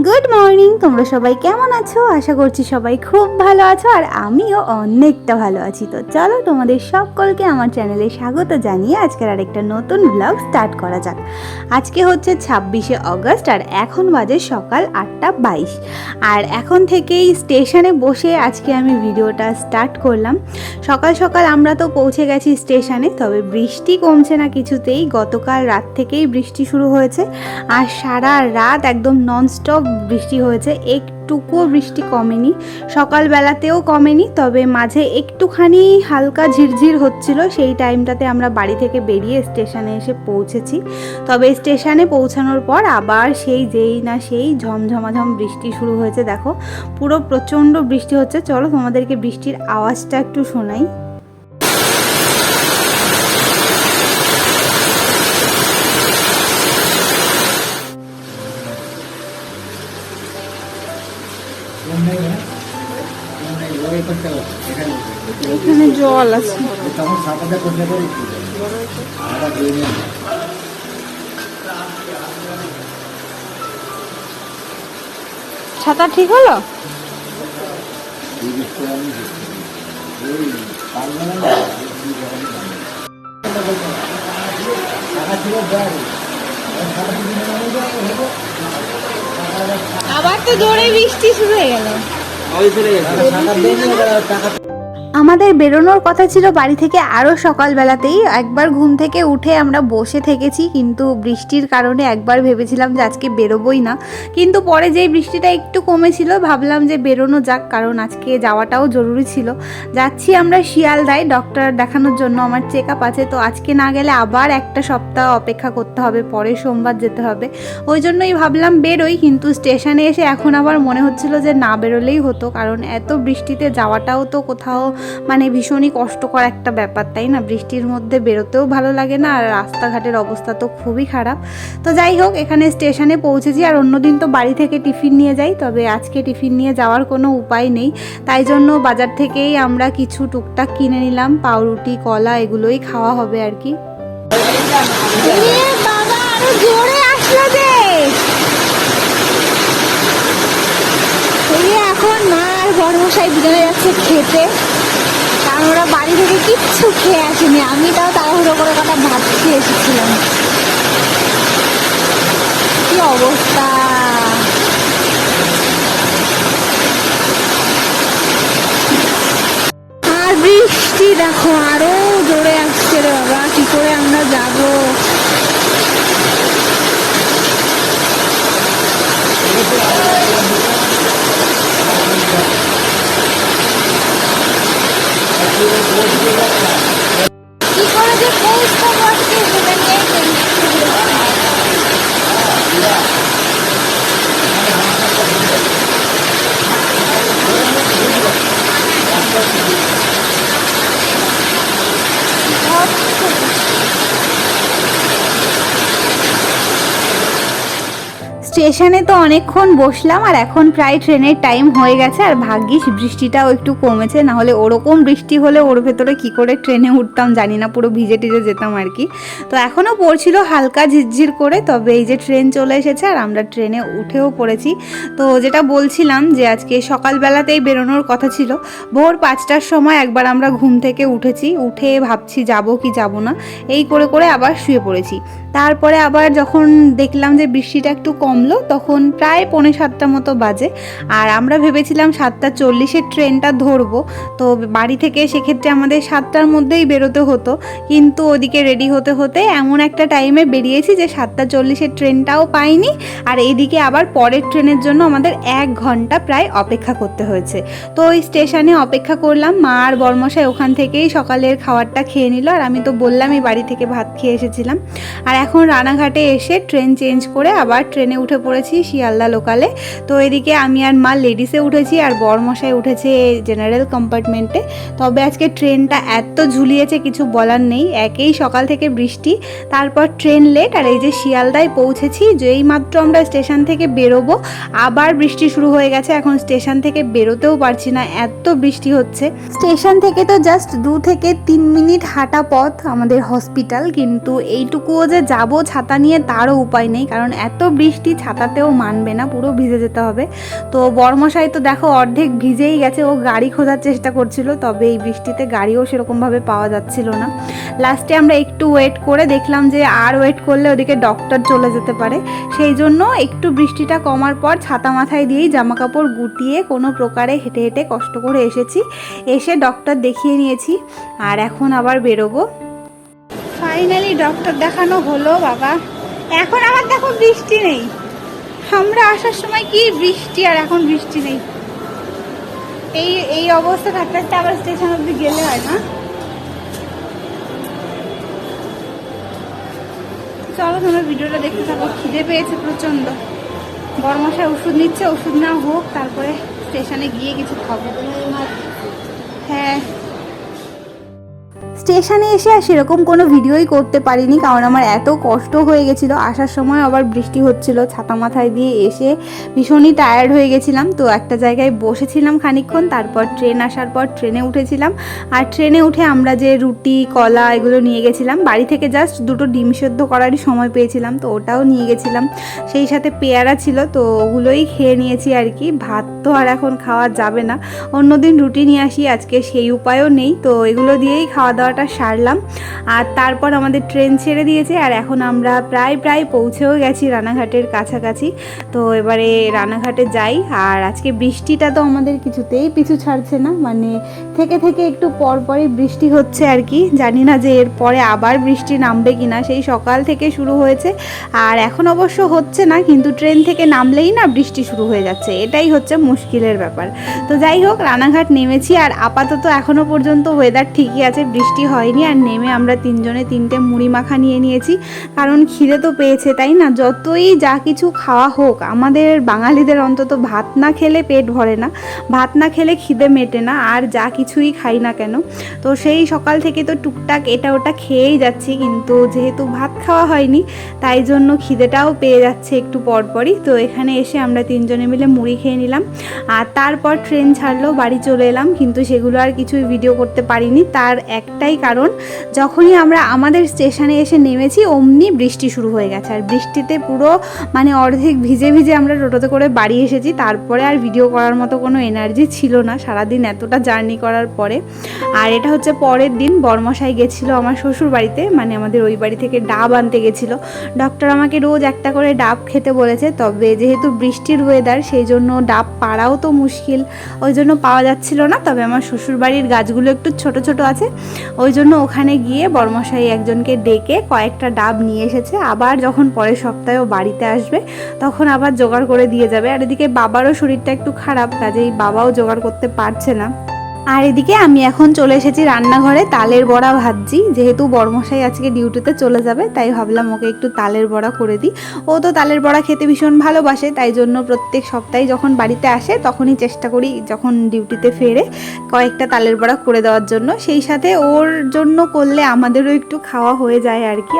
Good morning, তোমরা সবাই কেমন আছো? আশা করছি সবাই খুব ভালো আছো, আর আমিও অনেকটা ভালো আছি। তো চলো তোমাদের সকলকে আমার চ্যানেলে স্বাগত জানিয়ে আজকের আরেকটা নতুন ব্লগ স্টার্ট করা যাক। আজকে হচ্ছে 26শে অগস্ট আর এখন বাজে সকাল 8:22। আর এখন থেকেই স্টেশনে বসে আজকে আমি ভিডিওটা স্টার্ট করলাম। সকাল সকাল আমরা তো পৌঁছে গেছি স্টেশনে, তবে বৃষ্টি কমছে না কিছুতেই। গতকাল রাত থেকেই বৃষ্টি শুরু হয়েছে আর সারা রাত একদম ননস্টপ বৃষ্টি হয়েছে, একটুকুও বৃষ্টি কমেনি, সকালবেলাতেও কমেনি। তবে মাঝে একটুখানি হালকা ঝিরঝির হচ্ছিল, সেই টাইমটাতে আমরা বাড়ি থেকে বেরিয়ে স্টেশনে এসে পৌঁছেছি। তবে স্টেশনে পৌঁছানোর পর আবার যেই না সেই ঝমঝমাঝম বৃষ্টি শুরু হয়েছে। দেখো পুরো প্রচণ্ড বৃষ্টি হচ্ছে। চলো তোমাদেরকে বৃষ্টির আওয়াজটা একটু শোনাই। এখানে জল আছে। ছাতা ঠিক হলো? আবার তো জোরে বৃষ্টি শুরু হয়ে গেল। আমাদের বেরোনোর কথা ছিল বাড়ি থেকে আরও সকালবেলাতেই। একবার ঘুম থেকে উঠে আমরা বসে থেকেছি, কিন্তু বৃষ্টির কারণে একবার ভেবেছিলাম যে আজকে বেরোবই না। কিন্তু পরে যেই বৃষ্টিটা একটু কমেছিল ভাবলাম যে বেরোনো যাক, কারণ আজকে যাওয়াটাও জরুরি ছিল। যাচ্ছি আমরা শিয়ালদায় ডক্টর দেখানোর জন্য, আমার চেক আপ আছে। তো আজকে না গেলে আবার একটা সপ্তাহ অপেক্ষা করতে হবে, পরে সোমবার যেতে হবে। ওই জন্যই ভাবলাম বেরোই, কিন্তু স্টেশনে এসে এখন আবার মনে হচ্ছিল যে না বেরোলেই হতো, কারণ এত বৃষ্টিতে যাওয়াটাও তো কোথাও মানে ভীষণই কষ্টকর একটা ব্যাপার, তাই না? বৃষ্টির মধ্যে বেরোতেও ভালো লাগে না, আর রাস্তাঘাটের অবস্থা তো খুবই খারাপ। তো যাই হোক, এখানে স্টেশনে পৌঁছেছি। আর অন্যদিন তো বাড়ি থেকে টিফিন নিয়ে যাই, তবে আজকে টিফিন নিয়ে যাওয়ার কোনো উপায় নেই, তাই জন্য বাজার থেকেই আমরা কিছু টুকটাক কিনে নিলাম। পাউরুটি, কলা এগুলোই খাওয়া হবে আর কি। বাবা আরো জোরে আসলো যে। এখন মা আর বড়মশাই দুজনে যাচ্ছে খেতে, কারণ ওরা বাড়ি থেকে কিচ্ছু খেয়ে আসেনি। আমি তাও তাড়াহুড়ো করে কটা ভাত খেয়ে এসেছিলাম। কি অবস্থা! আর বৃষ্টি দেখো আরো জোরে আসছে রে বাবা, কি করে আমরা যাবো? কি করে যে পৌঁছবো আজকে সেটা নিয়ে স্টেশনে তো অনেকক্ষণ বসলাম, আর এখন প্রায় ট্রেনের টাইম হয়ে গেছে। আর ভাগ্যিস বৃষ্টিটাও একটু কমেছে, না হলে ওরকম বৃষ্টি হলে ওর ভেতরে কি করে ট্রেনে উঠতাম জানি না, পুরো ভিজে টিজে যেতাম আর কি। তো এখনও পড়ছিল হালকা ঝিরঝির করে, তবে এই যে ট্রেন চলে এসেছে আর আমরা ট্রেনে উঠেও পড়েছি। তো যেটা বলছিলাম যে আজকে সকালবেলাতেই বেরোনোর কথা ছিল, ভোর 5টার সময় একবার আমরা ঘুম থেকে উঠেছি, উঠে ভাবছি যাব কি যাব না, এই করে করে আবার শুয়ে পড়েছি। তারপরে আবার যখন দেখলাম যে বৃষ্টিটা একটু কমলো, তখন প্রায় 6:45 মতো বাজে। আর আমরা ভেবেছিলাম 7:40-এর ট্রেনটা ধরবো। তো বাড়ি থেকে সেক্ষেত্রে আমাদের 7টার মধ্যেই বেরোতে হতো, কিন্তু ওদিকে রেডি হতে হতে এমন একটা টাইমে বেরিয়েছি যে 7:40-এর ট্রেনটাও পাইনি। আর এইদিকে আবার পরের ট্রেনের জন্য আমাদের 1 ঘন্টা প্রায় অপেক্ষা করতে হয়েছে। তো ওই স্টেশনে অপেক্ষা করলাম। মা আর বড়মশাই ওখান থেকেই সকালের খাবারটা খেয়ে নিল, আর আমি তো বললামই বাড়ি থেকে ভাত খেয়ে এসেছিলাম। আর এখন রানাঘাটে এসে ট্রেন চেঞ্জ করে আবার ট্রেনে উঠে পড়েছি শিয়ালদা লোকালে। তো এদিকে আমি আর মা লেডিসে উঠেছি, আর বড়মশাই উঠেছে জেনারেল কম্পার্টমেন্টে। তবে আজকে ট্রেনটা এত ঝুলিয়েছে কিছু বলার নেই, একেই সকাল থেকে বৃষ্টি, তারপর ট্রেন লেট। আর এই যে শিয়ালদায় পৌঁছেছি, যেই মাত্র আমরা স্টেশন থেকে বেরোবো আবার বৃষ্টি শুরু হয়ে গেছে। এখন স্টেশন থেকে বেরোতেও পারছি না, এত বৃষ্টি হচ্ছে। স্টেশন থেকে তো জাস্ট 2 থেকে 3 মিনিট হাঁটা পথ আমাদের হসপিটাল, কিন্তু এইটুকুও যে যাব ছাতা নিয়ে তারও উপায় নেই, কারণ এত বৃষ্টি ছাতাতেও মানবে না, পুরো ভিজে যেতে হবে। তো বরমশাই তো দেখো অর্ধেক ভিজেই গেছে, ও গাড়ি খোঁজার চেষ্টা করছিল, তবে এই বৃষ্টিতে গাড়িও সেরকমভাবে পাওয়া যাচ্ছিল না। লাস্টে আমরা একটু ওয়েট করে দেখলাম যে আর ওয়েট করলে ওদিকে ডক্টর চলে যেতে পারে, সেই জন্য একটু বৃষ্টিটা কমার পর ছাতা মাথায় দিয়েই জামা কাপড় গুটিয়ে কোনো প্রকারে হেঁটে হেঁটে কষ্ট করে এসেছি, এসে ডক্টর দেখিয়ে নিয়েছি আর এখন আবার বেরোবো। ফাইনালি ডক্টর দেখানো হলো বাবা। এখন আবার দেখো বৃষ্টি নেই, আমরা আসার সময় কি বৃষ্টি আর এখন বৃষ্টি নেই। এই অবস্থা থাকতে থাকতে আবার স্টেশন অব্দি গেলে হয় না। চলো তোমরা ভিডিওটা দেখতে থাকো, খিদে পেয়েছে প্রচণ্ড। বড়মশাই ওষুধ নিচ্ছে, ওষুধ না হোক তারপরে স্টেশনে গিয়ে কিছু খাবো। হ্যাঁ, স্টেশনে এসে আর সেরকম কোনো ভিডিওই করতে পারিনি, কারণ আমার এত কষ্ট হয়ে গেছিলো। আসার সময় আবার বৃষ্টি হচ্ছিল, ছাতা মাথায় দিয়ে এসে ভীষণই টায়ার্ড হয়ে গেছিলাম। তো একটা জায়গায় বসেছিলাম খানিকক্ষণ, তারপর ট্রেন আসার পর ট্রেনে উঠেছিলাম। আর ট্রেনে উঠে আমরা যে রুটি কলা এগুলো নিয়ে গেছিলাম, বাড়ি থেকে জাস্ট দুটো ডিম সেদ্ধ করারই সময় পেয়েছিলাম, তো ওটাও নিয়ে গেছিলাম। সেই সাথে পেয়ারা ছিল, তো ওগুলোই খেয়ে নিয়েছি আর কি। ভাত তো আর এখন খাওয়া যাবে না, অন্যদিন রুটি নিয়ে আসি, আজকে সেই উপায়ও নেই, তো এগুলো দিয়েই খাওয়া দাওয়াটা সারলাম। আর তারপর আমাদের ট্রেন ছেড়ে দিয়েছে আর এখন আমরা প্রায় পৌঁছেও গেছি রানাঘাটের কাছাকাছি। তো এবারে রানাঘাটে যাই। আর আজকে বৃষ্টিটা তো আমাদের কিছুতেই পিছু ছাড়ছে না, মানে থেকে থেকে একটু পরপরই বৃষ্টি হচ্ছে আর কি। জানি না যে এর পরে আবার বৃষ্টি নামবে কিনা, সেই সকাল থেকে শুরু হয়েছে আর এখন অবশ্য হচ্ছে না, কিন্তু ট্রেন থেকে নামলেই না বৃষ্টি শুরু হয়ে যাচ্ছে, এটাই হচ্ছে মুশকিলের ব্যাপার। তো যাই হোক, রানাঘাট নেমেছি আর আপাতত এখনো পর্যন্ত ওয়েদার ঠিকই আছে, বৃষ্টি হয়নি। আর নেমে আমরা তিনজনে তিনটে মুড়ি মাখা নিয়ে নিয়েছি, কারণ খিদে তো পেয়েছে, তাই না? যতই যা কিছু খাওয়া হোক, আমাদের বাঙালিদের অন্তত ভাত না খেলে পেট ভরে না, ভাত না খেলে খিদে মেটে না, আর যা কিছুই খাই না কেন। তো সেই সকাল থেকে তো টুকটাক এটা ওটা খেয়েই যাচ্ছি, কিন্তু যেহেতু ভাত খাওয়া হয়নি তাই জন্য খিদেটাও পেয়ে যাচ্ছে একটু পরপরই। তো এখানে এসে আমরা তিনজনে মিলে মুড়ি খেয়ে নিলাম আর তারপর ট্রেন ছাড়লো, বাড়ি চলে এলাম, কিন্তু সেগুলো আর কিছুই ভিডিও করতে পারিনি। তার একটাই কারণ, যখনই আমরা আমাদের স্টেশনে এসে নেমেছি অমনি বৃষ্টি শুরু হয়ে গেছে, আর বৃষ্টিতে পুরো মানে অর্ধেক ভিজে ভিজে আমরা টোটোতে করে বাড়ি এসেছি। তারপরে আর ভিডিও করার মতো কোনো এনার্জি ছিল না সারাদিন এতটা জার্নি করার পরে। আর এটা হচ্ছে পরের দিন, বরমশাই গেছিলো আমার শ্বশুর বাড়িতে, মানে আমাদের ওই বাড়ি থেকে ডাব আনতে গেছিলো। ডক্টর আমাকে রোজ একটা করে ডাব খেতে বলেছে, তবে যেহেতু বৃষ্টির ওয়েদার সেই জন্য ডাব পাড়াও তো মুশকিল, ওই জন্য পাওয়া যাচ্ছিল না। তবে আমার শ্বশুর বাড়ির গাছগুলো একটু ছোট ছোট আছে, ওই জন্য ওখানে গিয়ে বরমশাই একজনকে ডেকে কয়েকটা ডাব নিয়ে এসেছে। আবার যখন পরের সপ্তাহেও বাড়িতে আসবে তখন আবার জোগাড় করে দিয়ে যাবে। আর এদিকে বাবারও শরীরটা একটু খারাপ, কাজেই বাবাও জোগাড় করতে পারছে না। আর এদিকে আমি এখন চলে এসেছি রান্নাঘরে, তালের বড়া ভাজছি। যেহেতু বরমশাই আজকে ডিউটিতে চলে যাবে তাই ভাবলাম ওকে একটু তালের বড়া করে দিই। ও তো তালের বড়া খেতে ভীষণ ভালোবাসে, তাই জন্য প্রত্যেক সপ্তাহে যখন বাড়িতে আসে তখনই চেষ্টা করি যখন ডিউটিতে ফেরে কয়েকটা তালের বড়া করে দেওয়ার জন্য। সেই সাথে ওর জন্য করলে আমাদেরও একটু খাওয়া হয়ে যায় আর কি।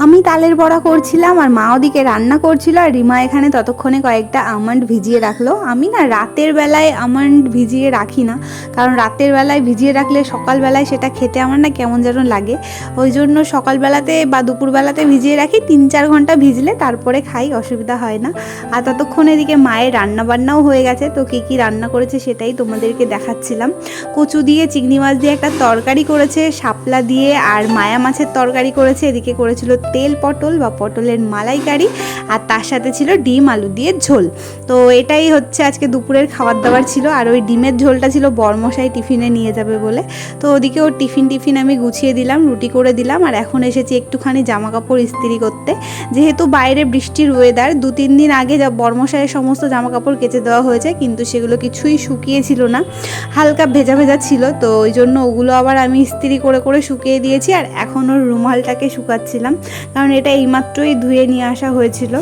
আমি তালের বড়া করছিলাম আর মা ওদিকে রান্না করছিল, আর রিমা এখানে ততক্ষণে কয়েকটা আমন্ড ভিজিয়ে রাখলো। আমি না রাতের বেলায় আমন্ড ভিজিয়ে রাখি না, কারণ রাতের বেলায় ভিজিয়ে রাখলে সকালবেলায় সেটা খেতে আমার না কেমন যেন লাগে, ওই জন্য সকালবেলাতে বা দুপুরবেলাতে ভিজিয়ে রাখি, 3-4 ঘন্টা ভিজলে তারপরে খাই, অসুবিধা হয় না। আর ততক্ষণ এদিকে মায়ের রান্না বান্নাও হয়ে গেছে, তো কী কী রান্না করেছে সেটাই তোমাদেরকে দেখাচ্ছিলাম। কচু দিয়ে চিংড়ি মাছ দিয়ে একটা তরকারি করেছে, শাপলা দিয়ে আর মায়া মাছের তরকারি করেছে, এদিকে করেছিল তেল পটল বা পটলের মালাইকারি, আর তার সাথে ছিল ডিম আলু দিয়ে ঝোল। তো এটাই হচ্ছে আজকে দুপুরের খাবার দাবার ছিল। আর ওই ডিমের ঝোলটা ছিল বরমশাই টিফিনে নিয়ে যাবে বলে, তো ওদিকে ওর টিফিন আমি গুছিয়ে দিলাম, রুটি করে দিলাম। আর এখন এসেছি একটুখানি জামা কাপড় ইস্ত্রি করতে, যেহেতু বাইরে বৃষ্টির ওয়েদার। 2-3 দিন আগে বরমশাইয়ের সমস্ত জামা কাপড় কেচে দেওয়া হয়েছে, কিন্তু সেগুলো কিছুই শুকিয়েছিল না, হালকা ভেজা ভেজা ছিল, তো ওই জন্য ওগুলো আবার আমি ইস্ত্রি করে করে শুকিয়ে দিয়েছি। আর এখন ওর রুমালটাকে শুকাচ্ছিলাম, কারণ এটা এইমাত্রই ধুয়ে নিয়ে আসা হয়েছিল।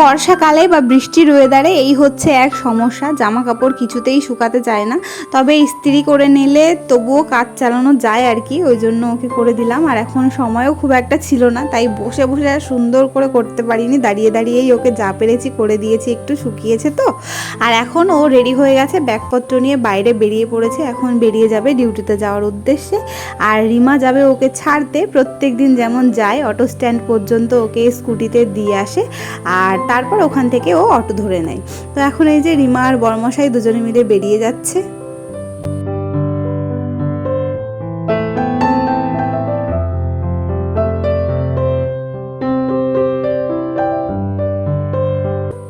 বর্ষাকালে বা বৃষ্টির ওয়েদারে এই হচ্ছে এক সমস্যা, জামা কাপড় কিছুতেই শুকাতে চায় না। তবে ইস্ত্রি করে নিলে তবুও কাজ চালানো যায় আর কি, ওই জন্য ওকে করে দিলাম। আর এখন সময়ও খুব একটা ছিল না, তাই বসে বসে আর সুন্দর করে করতে পারিনি, দাঁড়িয়ে দাঁড়িয়েই ওকে যা পেরেছি করে দিয়েছি, একটু শুকিয়েছে তো। আর এখন ও রেডি হয়ে গেছে, ব্যাগপত্র নিয়ে বাইরে বেরিয়ে পড়েছে, এখন বেরিয়ে যাবে ডিউটিতে যাওয়ার উদ্দেশ্যে। আর রিমা যাবে ওকে ছাড়তে, প্রত্যেক দিন যেমন যায় অটো স্ট্যান্ড পর্যন্ত ওকে স্কুটিতে দিয়ে আসে, আর তারপর ওখান থেকে ও অটো ধরে নেয়। তো এখন এই যে রিমা আর বর্মশাই দুজনে মিলে বেরিয়ে যাচ্ছে।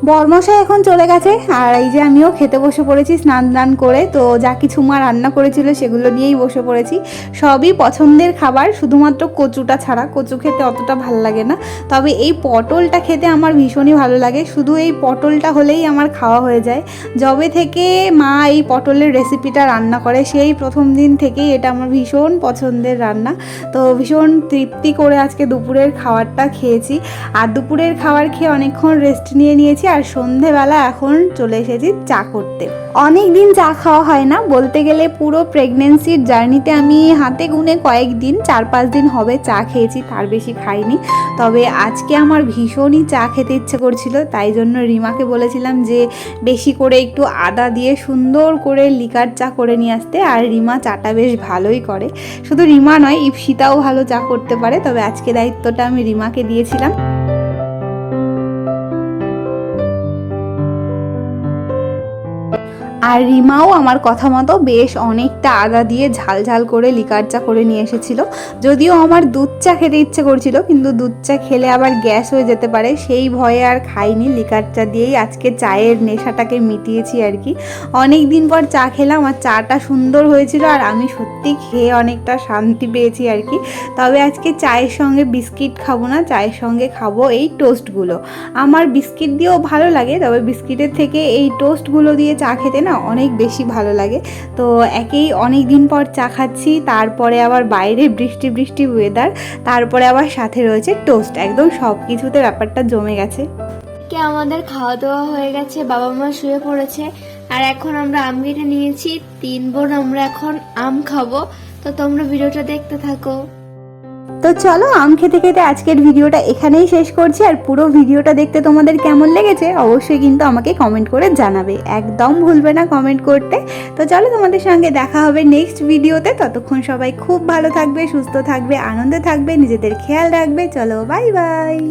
বর্মশাই এখন চলে গেছে, আর এই যে আমিও খেতে বসে পড়েছি স্নান দান করে। তো যা কিছু মা রান্না করেছিল সেগুলো নিয়েই বসে পড়েছি, সবই পছন্দের খাবার, শুধুমাত্র কচুটা ছাড়া। কচু খেতে অতটা ভালো লাগে না, তবে এই পটলটা খেতে আমার ভীষণই ভালো লাগে। শুধু এই পটলটা হলেই আমার খাওয়া হয়ে যায়। যবে থেকে মা এই পটলের রেসিপিটা রান্না করে সেই প্রথম দিন থেকেই এটা আমার ভীষণ পছন্দের রান্না। তো ভীষণ তৃপ্তি করে আজকে দুপুরের খাবারটা খেয়েছি। আর দুপুরের খাবার খেয়ে অনেকক্ষণ রেস্ট নিয়েছি, আর সন্ধেবেলা এখন চলে এসেছি চা করতে। অনেক দিন চা খাওয়া হয় না, বলতে গেলে পুরো প্রেগনেন্সির জার্নিতে আমি হাতে গুনে কয়েকদিন, 4-5 দিন হবে চা খেয়েছি, তার বেশি খাইনি। তবে আজকে আমার ভীষণই চা খেতে ইচ্ছে করছিল, তাই জন্য রিমাকে বলেছিলাম যে বেশি করে একটু আদা দিয়ে সুন্দর করে লিকার চা করে নিয়ে আসতে। আর রিমা চাটা বেশ ভালোই করে, শুধু রিমা নয়, ইপসিতাও ভালো চা করতে পারে। তবে আজকে দায়িত্বটা আমি রিমাকে দিয়েছিলাম। আর রিমাও আমার কথা মতো বেশ অনেকটা আদা দিয়ে ঝাল ঝাল করে লিকার চা করে নিয়ে এসেছিল। যদিও আমার দুধ চা খেতে ইচ্ছে করছিল, কিন্তু দুধ চা খেলে আবার গ্যাস হয়ে যেতে পারে, সেই ভয়ে আর খাইনি। লিকার চা দিয়েই আজকে চায়ের নেশাটাকে মিটিয়েছি আর কি। অনেক দিন পর চা খেলাম, আর চাটা সুন্দর হয়েছিল, আর আমি সত্যি খেয়ে অনেকটা শান্তি পেয়েছি আর কি। তবে আজকে চায়ের সঙ্গে বিস্কিট খাবো না, চায়ের সঙ্গে খাবো এই টোস্টগুলো। আমার বিস্কিট দিয়েও ভালো লাগে, তবে বিস্কিটের থেকে এই টোস্টগুলো দিয়ে চা খেতে না অনেক বেশি ভালো লাগে। তো একেই অনেক দিন পর চা খাচ্ছি, তারপরে আবার বাইরে বৃষ্টি বৃষ্টি ওয়েদার, তারপরে আবার সাথে রয়েছে টোস্ট, একদম সব কিছুতে ব্যাপারটা জমে গেছে। আমাদের খাওয়া দাওয়া হয়ে গেছে, বাবা মা শুয়ে পড়েছে, আর এখন আমরা আম কেটে নিয়েছি 3 বোন, আমরা এখন আম খাবো। তো তোমরা ভিডিওটা দেখতে থাকো। তো চলো, আম খেতে খেতে আজকের ভিডিওটা এখানেই শেষ করছি। আর পুরো ভিডিওটা দেখতে তোমাদের কেমন লেগেছে অবশ্যই কিন্তু আমাকে কমেন্ট করে জানাবে, একদম ভুলবে না কমেন্ট করতে। তো চলো, তোমাদের সঙ্গে দেখা হবে নেক্সট ভিডিওতে। ততক্ষণ সবাই খুব ভালো থাকবে, সুস্থ থাকবে, আনন্দে থাকবে, নিজেদের খেয়াল রাখবে। চলো, বাই বাই।